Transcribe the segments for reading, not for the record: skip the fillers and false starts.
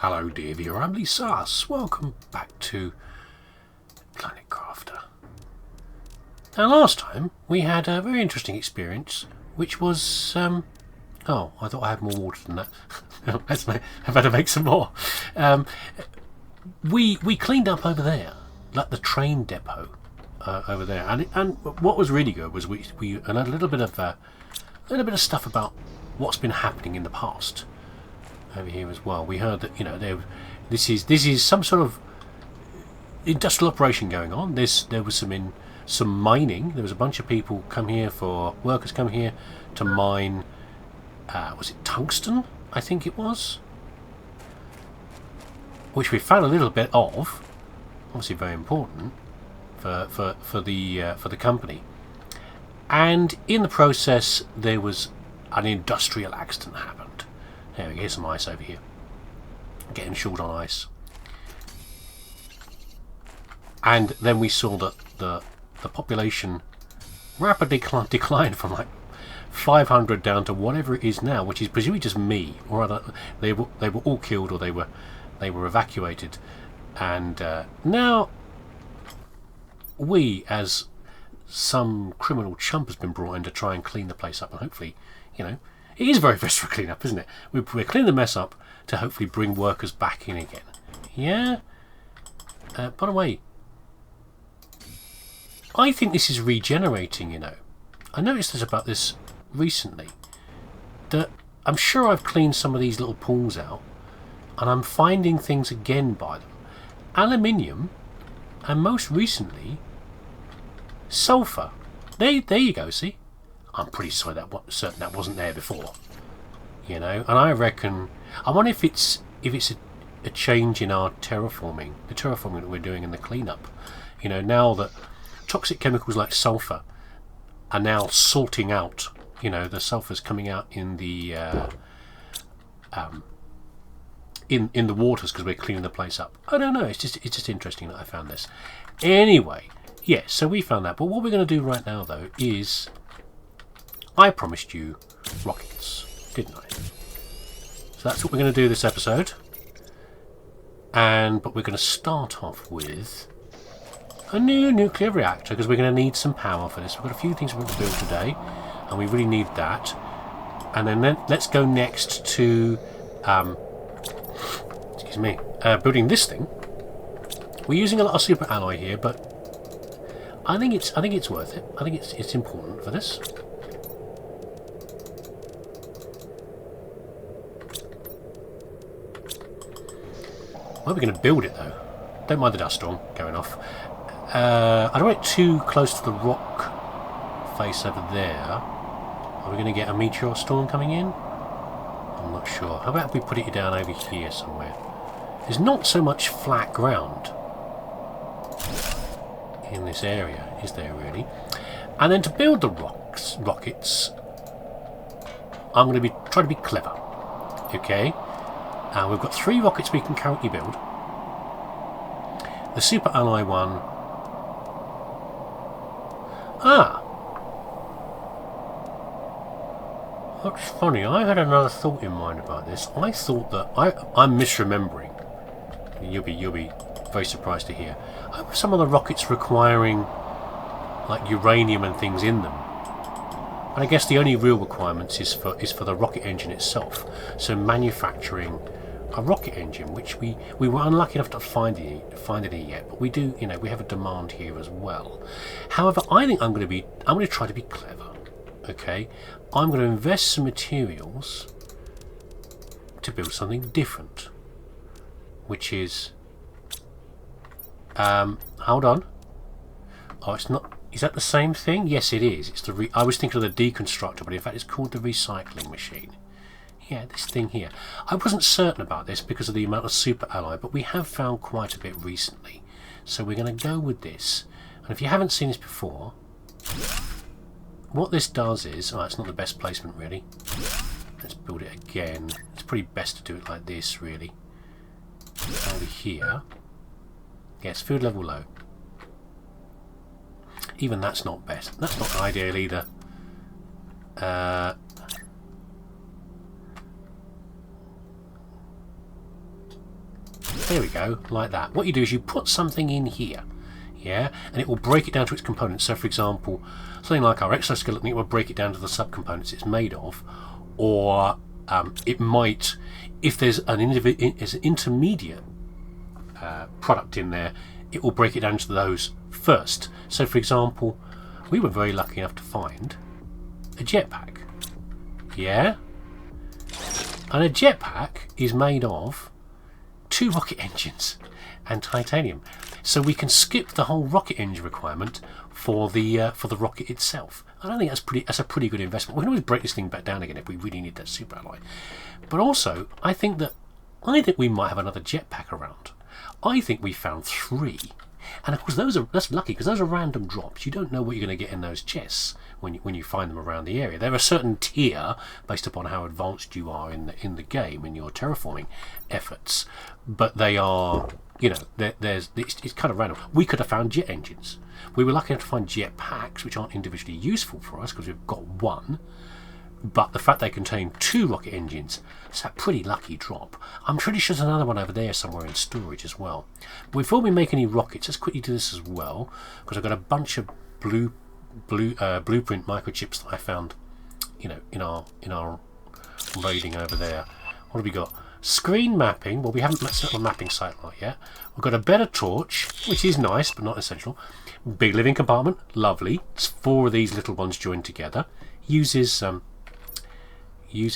Hello dear viewer, I'm leesusss. Welcome back to Planet Crafter. Now last time we had a very interesting experience, which was oh, I thought I had more water than that. I've had to make some more. We cleaned up over there, like the train depot over there, and what was really good was we learned a little bit of stuff about what's been happening in the past over here as well. We heard that this is some sort of industrial operation going on. There was some mining. There was a bunch of people workers come here to mine. Was it tungsten? I think it was, which we found a little bit of. Obviously, very important for the company. And in the process, there was an industrial accident happened. There we go. Here's some ice over here. Getting short on ice. And then we saw that the population rapidly declined from like 500 down to whatever it is now, which is presumably just me, or other. They were all killed, or they were evacuated, and now we, as some criminal chump has been brought in to try and clean the place up, and hopefully, it is very best for clean up, isn't it? We're cleaning the mess up to hopefully bring workers back in again. Yeah. By the way, I think this is regenerating. I noticed about this recently, that I'm sure I've cleaned some of these little pools out, and I'm finding things again by them. Aluminium, and most recently sulfur. There you go. See, I'm pretty certain that wasn't there before. And I reckon, I wonder if it's a change in our terraforming, the terraforming that we're doing in the cleanup. Now that toxic chemicals like sulfur are now salting out. The sulfur's coming out in the in the waters because we're cleaning the place up. I don't know. It's just interesting that I found this. Anyway, yeah. So we found that. But what we're going to do right now, though, is I promised you rockets, didn't I? So that's what we're going to do this episode. But we're going to start off with a new nuclear reactor because we're going to need some power for this. We've got a few things we're going to build today, and we really need that. And then let's go next to building this thing. We're using a lot of super alloy here, but I think it's worth it. I think it's important for this. Where are we going to build it though? Don't mind the dust storm going off. I don't want it too close to the rock face over there. Are we going to get a meteor storm coming in? I'm not sure. How about if we put it down over here somewhere? There's not so much flat ground in this area, is there really? And then to build the rockets, I'm going to try to be clever. Okay? We've got 3 rockets we can currently build. The super alloy one. That's funny. I had another thought in mind about this. I thought that I'm misremembering. You'll be very surprised to hear. Some of the rockets requiring like uranium and things in them. And I guess the only real requirements is for the rocket engine itself. So manufacturing a rocket engine, which we were unlucky enough to find any yet, but we do, we have a demand here as well. However, I think I'm going to try to be clever. Okay, I'm going to invest some materials to build something different, which is hold on. Oh, it's not. Is that the same thing? Yes, it is. It's I was thinking of the deconstructor, but in fact, it's called the recycling machine. Yeah, this thing here. I wasn't certain about this because of the amount of super alloy, but we have found quite a bit recently. So we're going to go with this. And if you haven't seen this before, what this does is... Oh, it's not the best placement, really. Let's build it again. It's pretty best to do it like this, really. Over here. Yeah, it's food level low. Even that's not best. That's not ideal either. There we go, like that. What you do is you put something in here, yeah, and it will break it down to its components. So, for example, something like our exoskeleton, it will break it down to the subcomponents it's made of, or it might, if there's an intermediate product in there, it will break it down to those first. So, for example, we were very lucky enough to find a jetpack, yeah, and a jetpack is made of 2 rocket engines and titanium, so we can skip the whole rocket engine requirement for the rocket itself. I don't think that's a pretty good investment. We can always break this thing back down again if we really need that super alloy. But also, I think we might have another jetpack around. I think we found 3, and of course that's lucky because those are random drops. You don't know what you're going to get in those chests when you find them around the area. They're a certain tier based upon how advanced you are in the game in your terraforming efforts, but they are, you know, it's kind of random. We could have found jet engines. We were lucky enough to find jet packs, which aren't individually useful for us because we've got 1. But the fact they contain 2 rocket engines, it's a pretty lucky drop. I'm pretty sure there's another one over there somewhere in storage as well. But before we make any rockets, let's quickly do this as well, because I've got a bunch of blueprint microchips that I found, you know, in our raiding over there. What have we got? Screen mapping. Well, we haven't set up a mapping satellite yet. We've got a better torch, which is nice but not essential. Big living compartment, lovely. It's 4 of these little ones joined together. Uses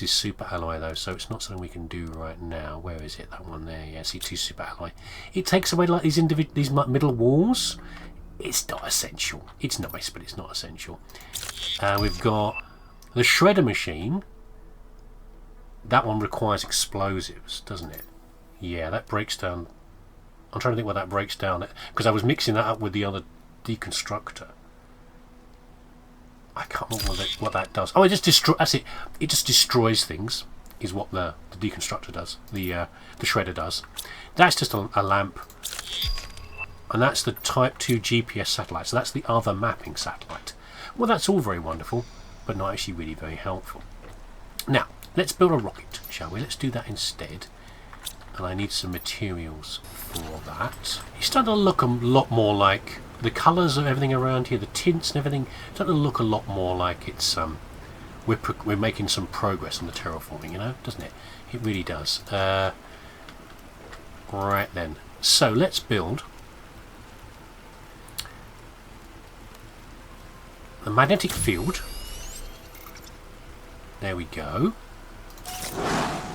super alloy though, so it's not something we can do right now. Where is it? That one there. Yeah, see, 2 super alloy. It takes away like these middle walls. It's not essential. It's nice, but it's not essential. We've got the shredder machine. That one requires explosives, doesn't it? Yeah, that breaks down. I'm trying to think what that breaks down, because I was mixing that up with the other deconstructor. I can't remember what that does. Oh, it just destroys. That's it. It just destroys things. Is what the deconstructor does. The shredder does. That's just a lamp, and that's the Type 2 GPS satellite. So that's the other mapping satellite. Well, that's all very wonderful, but not actually really very helpful. Now, let's build a rocket, shall we? Let's do that instead. And I need some materials for that. It's starting to look a lot more like the colours of everything around here, the tints and everything, it's starting to look a lot more like it's we're making some progress on the terraforming, you know, doesn't it? It really does. Right then, so let's build the magnetic field. There we go.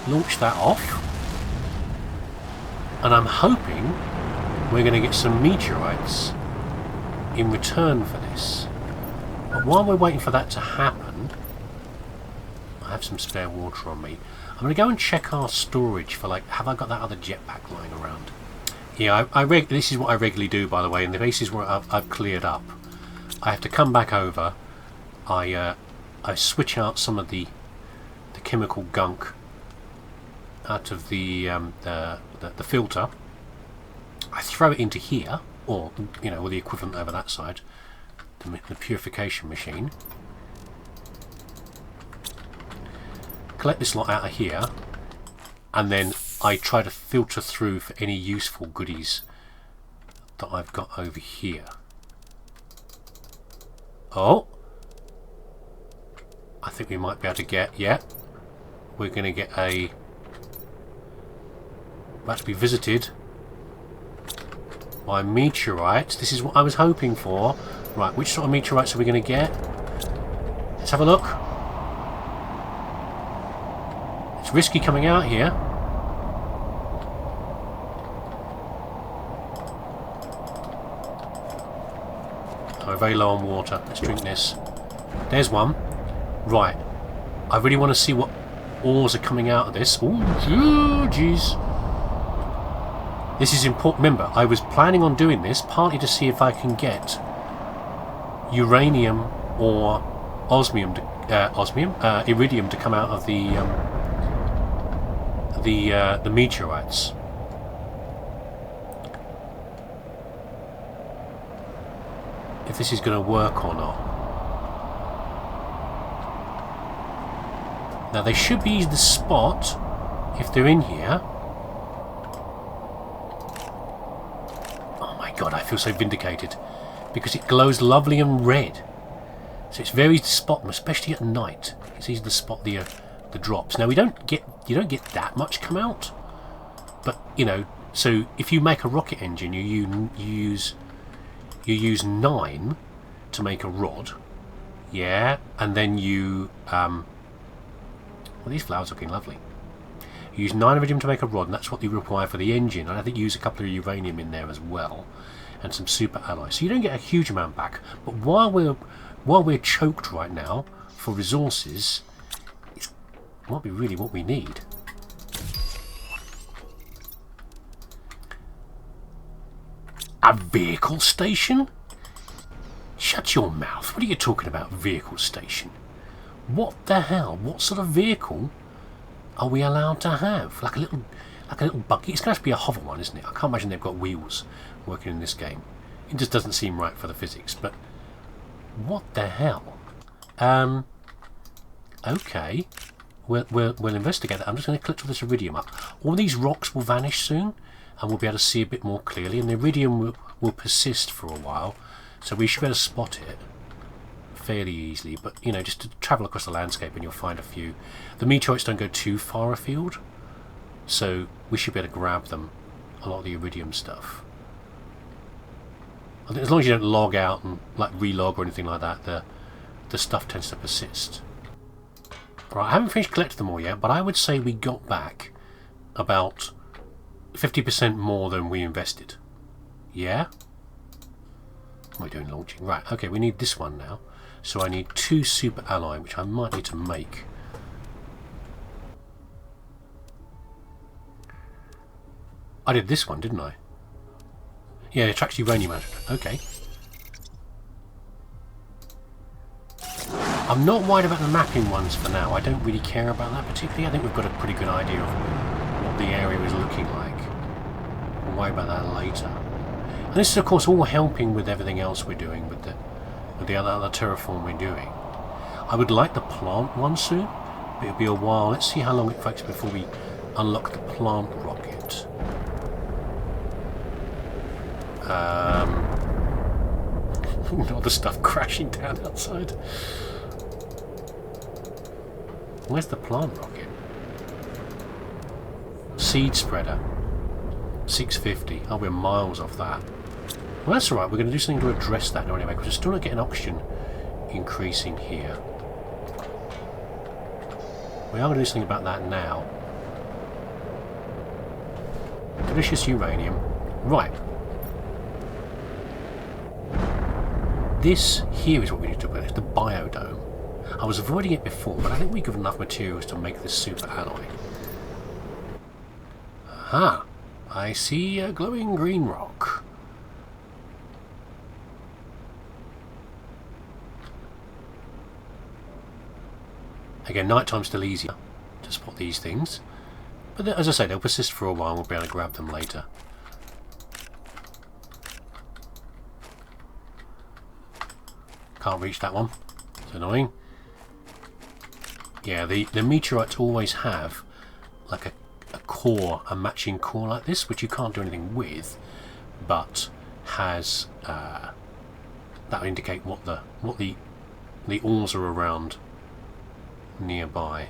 Launch that off. And I'm hoping we're going to get some meteorites in return for this. But while we're waiting for that to happen, I have some spare water on me. I'm going to go and check our storage for, like, have I got that other jetpack lying around? Yeah, this is what I regularly do, by the way, in the bases where I've cleared up. I have to come back over. I switch out some of the chemical gunk out of the filter. I throw it into here, or you know, or the equivalent over that side, the purification machine. Collect this lot out of here, and then I try to filter through for any useful goodies that I've got over here. Oh, I think we might be able to get, yeah, we're going to get a, about to be visited by meteorites. This is what I was hoping for. Right, which sort of meteorites are we going to get? Let's have a look. It's risky coming out here. Oh, we're very low on water. Let's drink this. There's one. Right. I really want to see what ores are coming out of this. Oh, jeez. This is important. Remember, I was planning on doing this partly to see if I can get uranium or iridium to come out of the meteorites. If this is going to work or not. Now they should be easy to spot if they're in here. God, I feel so vindicated. Because it glows lovely and red. So it's very easy to spot them, especially at night. It's easy to spot the drops. Now you don't get that much come out. But, you know, so if you make a rocket engine, you use 9 to make a rod. Yeah, and then you... well, these flowers are looking lovely. You use 9 iridium to make a rod, and that's what you require for the engine. And I think you use a couple of uranium in there as well, and some super alloys. So you don't get a huge amount back. But while we're choked right now for resources, it might be really what we need. A vehicle station? Shut your mouth. What are you talking about, vehicle station? What the hell? What sort of vehicle are we allowed to have? Like a little buggy? It's going to have to be a hover one, isn't it? I can't imagine they've got wheels working in this game. It just doesn't seem right for the physics. But what the hell? Okay. We'll investigate that. I'm just going to click all this iridium up. All these rocks will vanish soon, and we'll be able to see a bit more clearly. And the iridium will persist for a while, so we should be able to spot it fairly easily. But, you know, just to travel across the landscape and you'll find a few. The meteorites don't go too far afield, so we should be able to grab them, a lot of the iridium stuff. I think as long as you don't log out and like relog or anything like that, the stuff tends to persist. Right, I haven't finished collecting them all yet, but I would say we got back about 50% more than we invested. Yeah? What are we doing launching? Right, okay, we need this one now. So I need 2 super alloy, which I might need to make. I did this one, didn't I? Yeah, it attracts uranium out. Okay. I'm not worried about the mapping ones for now. I don't really care about that particularly. I think we've got a pretty good idea of what the area is looking like. We'll worry about that later. And this is, of course, all helping with everything else we're doing with the other terraform we're doing. I would like the plant one soon, but it'll be a while. Let's see how long it takes before we unlock the plant rocket. All the stuff crashing down outside. Where's the plant rocket? Seed spreader. 650. Oh, we're miles off that. Well, that's alright. We're going to do something to address that anyway, because we're still not getting oxygen increasing here. We are going to do something about that now. Delicious uranium. Right. This here is what we need to put. It's the biodome. I was avoiding it before, but I think we've got enough materials to make this super alloy. Aha! I see a glowing green rock. Again, nighttime's still easier to spot these things. But as I say, they'll persist for a while and we'll be able to grab them later. Can't reach that one. It's annoying. Yeah, the meteorites always have like a core, a matching core like this, which you can't do anything with, but has that will indicate what the ores are around nearby.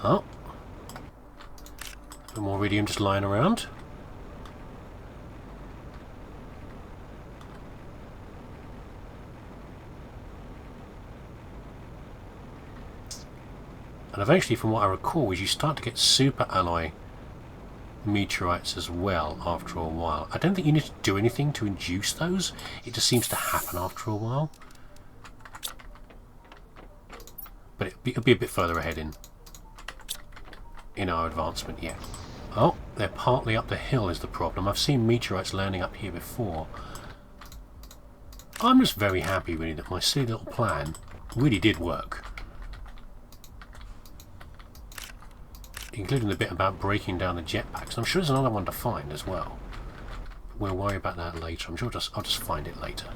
Oh, a bit more iridium just lying around. And eventually, from what I recall, is you start to get super alloy meteorites as well after a while. I don't think you need to do anything to induce those. It just seems to happen after a while. But it'll be a bit further ahead in our advancement yet. Oh, they're partly up the hill is the problem. I've seen meteorites landing up here before. I'm just very happy really that my silly little plan really did work. Including the bit about breaking down the jetpacks. I'm sure there's another one to find as well. We'll worry about that later. I'm sure I'll just find it later.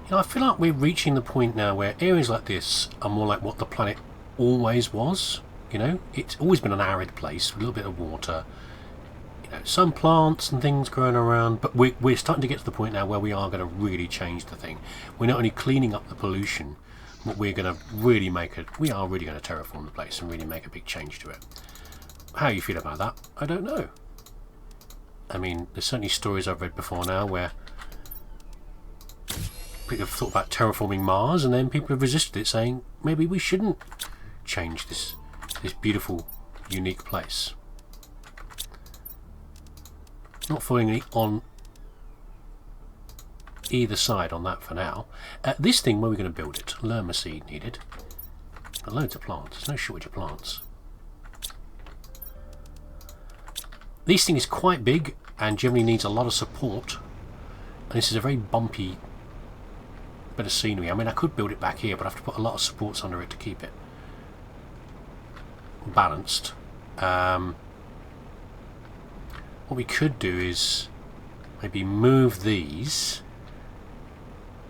You know, I feel like we're reaching the point now where areas like this are more like what the planet always was. You know, it's always been an arid place with a little bit of water. You know, some plants and things growing around, but we're starting to get to the point now where we are going to really change the thing. We're not only cleaning up the pollution, but we're going to really make it. We are really going to terraform the place and really make a big change to it. How you feel about that, I don't know. I mean, there's certainly stories I've read before now where people have thought about terraforming Mars, and then people have resisted it, saying maybe we shouldn't change this beautiful, unique place. Not falling on either side on that for now. This thing, where are we going to build it? Lerma seed needed. Got loads of plants. There's no shortage of plants. This thing is quite big and generally needs a lot of support. And this is a very bumpy bit of scenery. I mean, I could build it back here, but I have to put a lot of supports under it to keep it balanced. What we could do is maybe move these.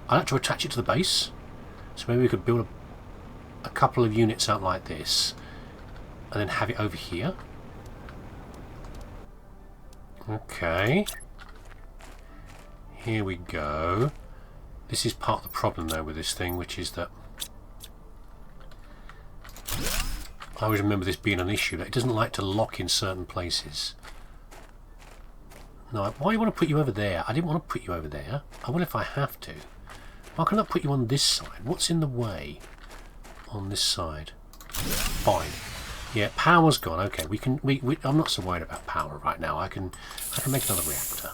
I'd like to attach it to the base, so maybe we could build a couple of units out like this and then have it over here. Okay, here we go. This is part of the problem though with this thing, which is that I always remember this being an issue, that it doesn't like to lock in certain places. No, why do you want to put you over there? I didn't want to put you over there. I will if I have to. Why can't I put you on this side? What's in the way on this side? Fine. Yeah, power's gone. Okay, we can. I'm not so worried about power right now. I can make another reactor.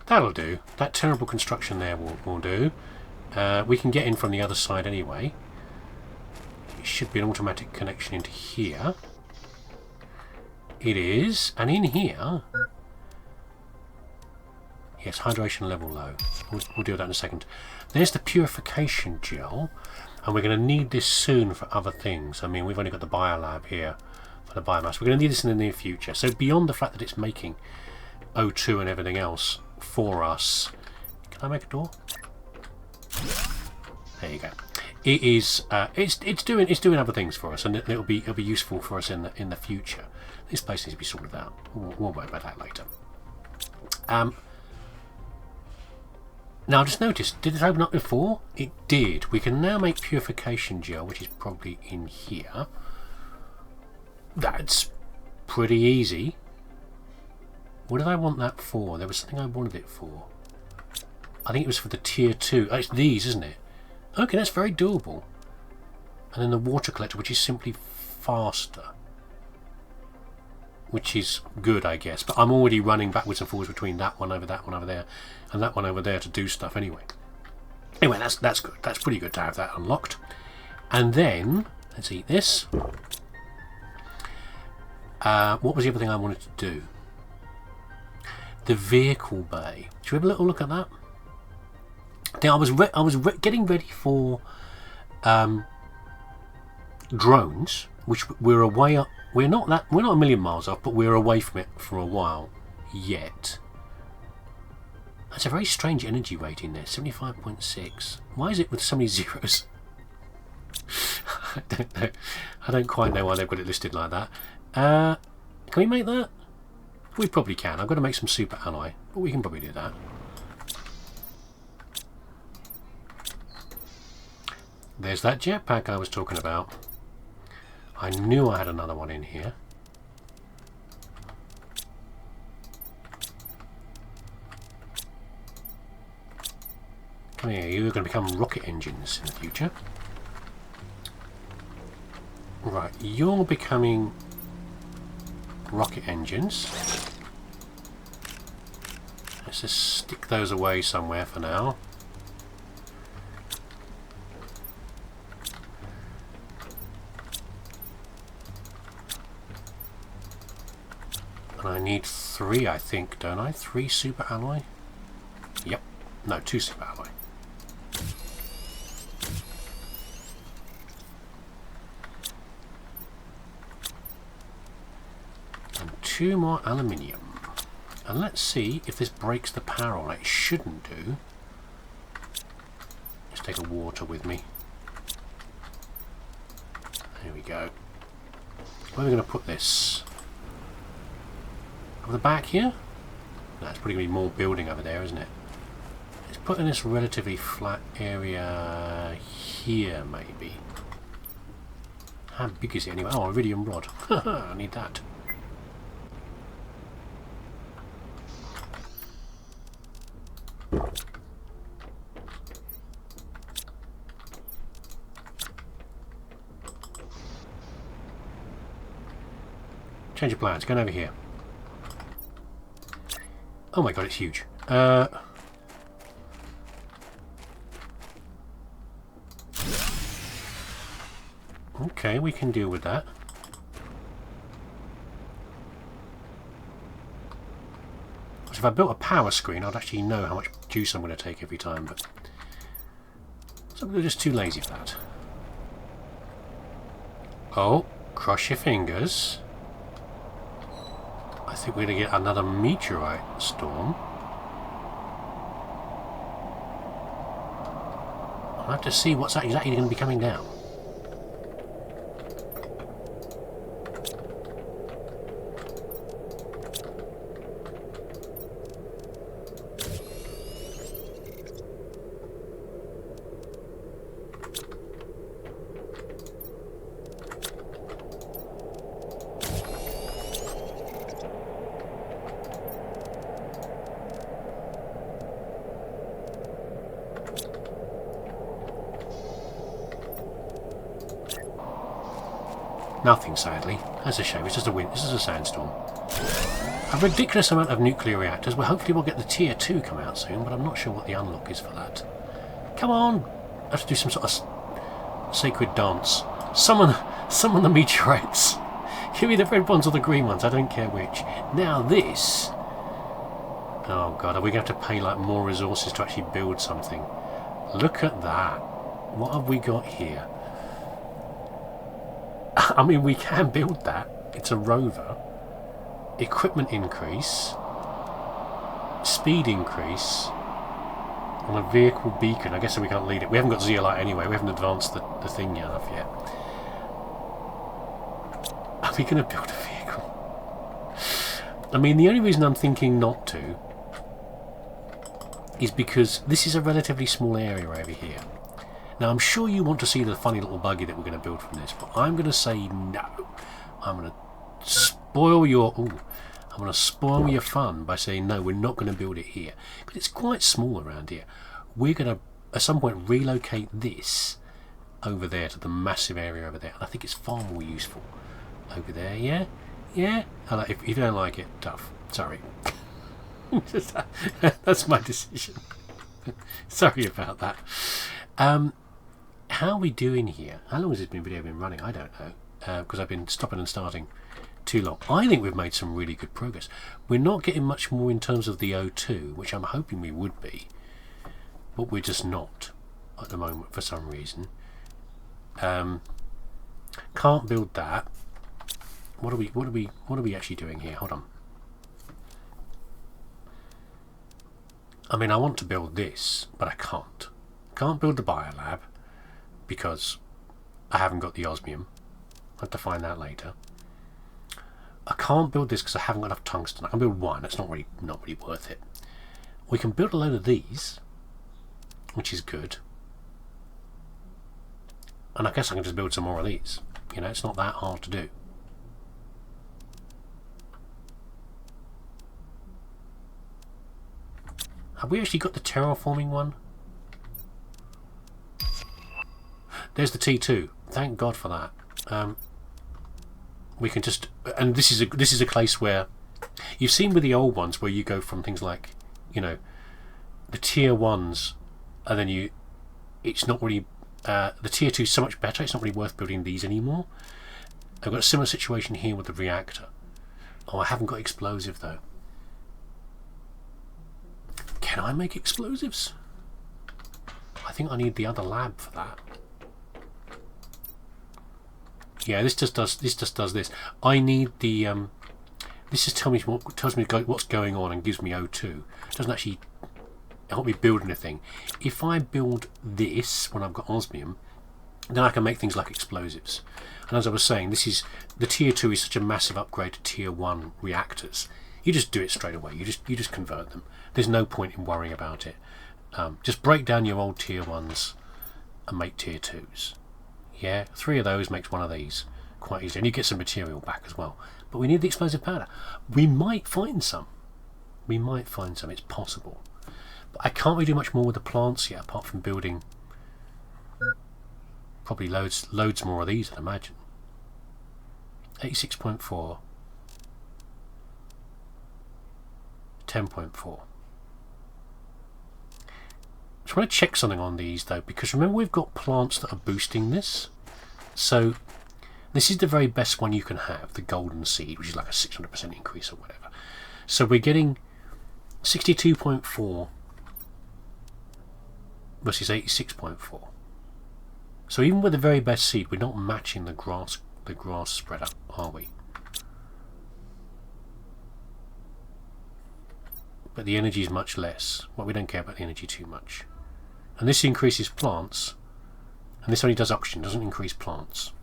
That'll do. That terrible construction there will do. We can get in from the other side anyway. It should be an automatic connection into here. It is, and in here, yes, hydration level low. We'll deal with that in a second. There's the purification gel, and we're going to need this soon for other things. I mean, we've only got the biolab here for the biomass. We're going to need this in the near future. So beyond the fact that it's making O2 and everything else for us, can I make a door? There you go. It is. It's doing other things for us, and it'll be useful for us in the future. This place needs to be sorted out. We'll worry about that later. Now, I just noticed, did it open up before? It did. We can now make purification gel, which is probably in here. That's pretty easy. What did I want that for? There was something I wanted it for. I think it was for the tier 2. Oh, it's these, isn't it? Okay, that's very doable. And then the water collector, which is simply faster. Which is good, I guess. But I'm already running backwards and forwards between that one over there, and that one over there to do stuff anyway. Anyway, that's good. That's pretty good to have that unlocked. And then, let's eat this. What was the other thing I wanted to do? The vehicle bay. Should we have a little look at that? Now, I was getting ready for drones, which we're away up. We're not a million miles off, but we're away from it for a while yet. That's a very strange energy rating there, 75.6. Why is it with so many zeros? I don't know. I don't quite know why they've got it listed like that. Can we make that? We probably can. I've got to make some super alloy, but we can probably do that. There's that jetpack I was talking about. I knew I had another one in here. Come here, you're going to become rocket engines in the future. Right, you're becoming rocket engines. Let's just stick those away somewhere for now. And I need 3, I think, don't I? 3 super alloy? Yep. No, 2 super alloy. And 2 more aluminium. And let's see if this breaks the power on. It shouldn't do. Let's take a water with me. There we go. Where are we going to put this? Over the back here? No, it's probably going to be more building over there, isn't it? Let's put in this relatively flat area here, maybe. How big is it anyway? Oh, iridium rod. I need that. Change of plans. Going over here. Oh my god, it's huge. Okay, we can deal with that. So if I built a power screen, I'd actually know how much juice I'm going to take every time, but some people are just too lazy for that. Oh, cross your fingers. I think we're going to get another meteorite storm. I'll have to see what's exactly going to be coming down. Nothing, sadly. That's a shame. It's just a wind. This is a sandstorm. A ridiculous amount of nuclear reactors. Well, hopefully we'll get the tier 2 come out soon, but I'm not sure what the unlock is for that. Come on! I have to do some sort of sacred dance. Summon the meteorites. Give me the red ones or the green ones. I don't care which. Now this. Oh god, are we going to have to pay like more resources to actually build something? Look at that. What have we got here? I mean, we can build that. It's a rover. Equipment increase. Speed increase. On a vehicle beacon. I guess we can't lead it. We haven't got zeolite anyway. We haven't advanced the thing enough yet. Are we going to build a vehicle? I mean, the only reason I'm thinking not to is because this is a relatively small area over here. Now, I'm sure you want to see the funny little buggy that we're going to build from this, but I'm going to say no. I'm going to spoil your... Ooh, I'm going to spoil your fun by saying no, we're not going to build it here. But it's quite small around here. We're going to, at some point, relocate this over there to the massive area over there. And I think it's far more useful. Over there, yeah? Yeah? If you don't like it, tough. Sorry. That's my decision. Sorry about that. How are we doing here? How long has this video been running? I don't know, because I've been stopping and starting too long. I think we've made some really good progress. We're not getting much more in terms of the O2, which I'm hoping we would be, but we're just not at the moment for some reason. Can't build that. What are we actually doing here? Hold on. I mean, I want to build this, but I can't. Can't build the biolab because I haven't got the osmium. I'll have to find that later. I can't build this because I haven't got enough tungsten. I can build one. It's not really worth it. We can build a load of these, which is good. And I guess I can just build some more of these. You know, it's not that hard to do. Have we actually got the terraforming one? There's the T2. Thank God for that. We can just, and this is a case where you've seen with the old ones where you go from things like, you know, the tier 1s, and then it's not really the tier 2 is so much better. It's not really worth building these anymore. I've got a similar situation here with the reactor. Oh, I haven't got explosive though. Can I make explosives? I think I need the other lab for that. Yeah, this just does this. I need the This just tells me what's going on and gives me O2. It doesn't actually help me build anything. If I build this when I've got osmium, then I can make things like explosives. And as I was saying, this is the tier 2 is such a massive upgrade to tier 1 reactors. You just do it straight away. You just convert them. There's no point in worrying about it. Just break down your old tier 1s and make tier 2s. Yeah, 3 of those makes 1 of these quite easily, and you get some material back as well. But we need the explosive powder. We might find some. It's possible. But I can't really do much more with the plants yet, apart from building probably loads more of these, I'd imagine. 86.4, 10.4. So I want to check something on these though, because remember we've got plants that are boosting this. So this is the very best one you can have, the golden seed, which is like a 600% increase or whatever. So we're getting 62.4 versus 86.4. So even with the very best seed, we're not matching the grass spreader, are we? But the energy is much less. Well, we don't care about the energy too much. And this increases plants, and this only does oxygen, doesn't increase plants.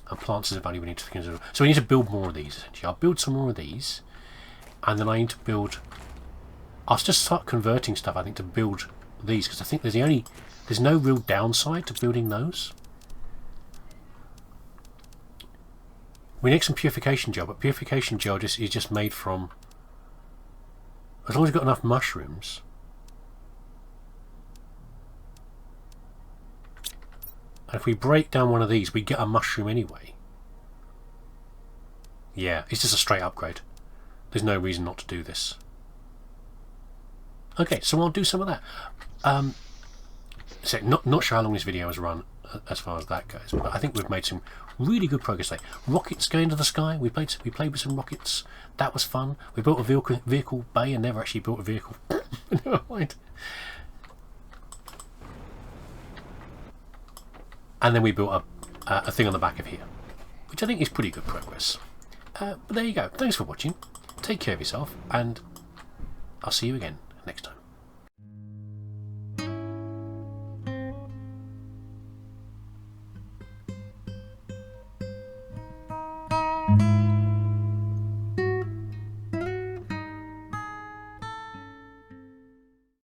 And plants is a value we need to consider. So we need to build more of these, essentially. I'll build some more of these, and then I need to build... I'll just start converting stuff, I think, to build these, because I think there's no real downside to building those. We need some purification gel, but purification gel is just made from... As long as we've got enough mushrooms... And if we break down one of these, we get a mushroom anyway. Yeah, it's just a straight upgrade. There's no reason not to do this. Okay, so I'll do some of that. So not sure how long this video has run as far as that goes, but I think we've made some really good progress there. Rockets going into the sky. We played with some rockets. That was fun. We built a vehicle bay and never actually built a vehicle. Never mind. And then we built a thing on the back of here, which I think is pretty good progress. But there you go. Thanks for watching. Take care of yourself, and I'll see you again.